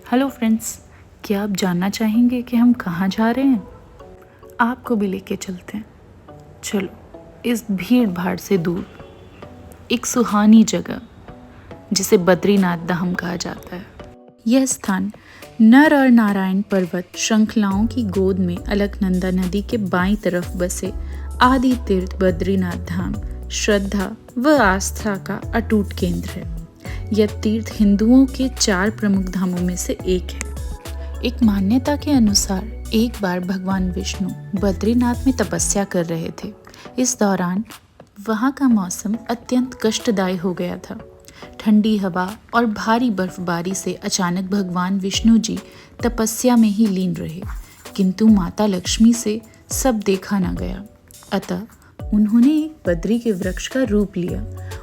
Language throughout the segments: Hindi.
हेलो फ्रेंड्स, क्या आप जानना चाहेंगे कि हम कहाँ जा रहे हैं? आपको भी लेके चलते हैं। चलो, इस भीड़ भाड़ से दूर एक सुहानी जगह जिसे बद्रीनाथ धाम कहा जाता है। यह स्थान नर और नारायण पर्वत श्रृंखलाओं की गोद में अलकनंदा नदी के बाईं तरफ बसे आदि तीर्थ बद्रीनाथ धाम श्रद्धा व आस्था का अटूट केंद्र है। यह तीर्थ हिंदुओं के 4 प्रमुख धामों में से एक है। एक मान्यता के अनुसार एक बार भगवान विष्णु बद्रीनाथ में तपस्या कर रहे थे। इस दौरान वहाँ का मौसम अत्यंत कष्टदायी हो गया था। ठंडी हवा और भारी बर्फबारी से अचानक भगवान विष्णु जी तपस्या में ही लीन रहे, किंतु माता लक्ष्मी से सब देखा न गया। अतः उन्होंने एक बद्री के वृक्ष का रूप लिया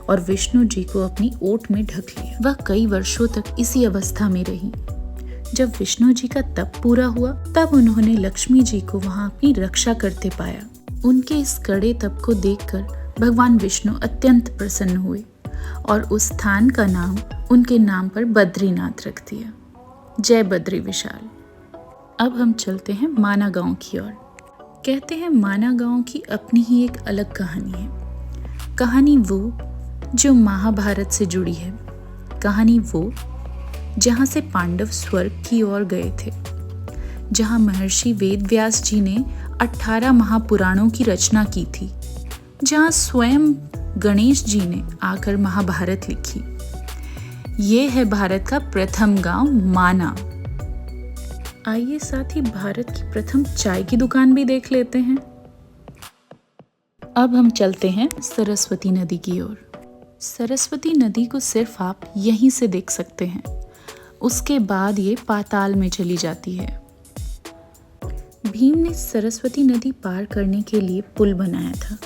और विष्णु जी को अपनी ओट में ढक लिया। वह कई वर्षों तक इसी अवस्था में रही। जब विष्णु जी का तप पूरा हुआ, तब उन्होंने लक्ष्मी जी को वहां अपनी रक्षा करते पाया। उनके इस कड़े तप को देखकर भगवान विष्णु अत्यंत प्रसन्न हुए और उस स्थान का नाम उनके नाम पर बद्रीनाथ रख दिया। जय बद्री विशाल। अब हम चलते हैं माना गांव की ओर। कहते हैं माना गांव की अपनी ही एक अलग कहानी है। कहानी वो जो महाभारत से जुड़ी है। कहानी वो जहाँ से पांडव स्वर्ग की ओर गए थे, जहाँ महर्षि वेदव्यास जी ने 18 महापुराणों की रचना की थी, जहाँ स्वयं गणेश जी ने आकर महाभारत लिखी। ये है भारत का प्रथम गांव माना। आइए साथ ही भारत की प्रथम चाय की दुकान भी देख लेते हैं। अब हम चलते हैं सरस्वती नदी की ओर। सरस्वती नदी को सिर्फ आप यहीं से देख सकते हैं। उसके बाद ये पाताल में चली जाती है। भीम ने सरस्वती नदी पार करने के लिए पुल बनाया था,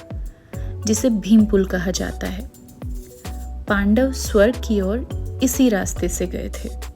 जिसे भीम पुल कहा जाता है। पांडव स्वर्ग की ओर इसी रास्ते से गए थे।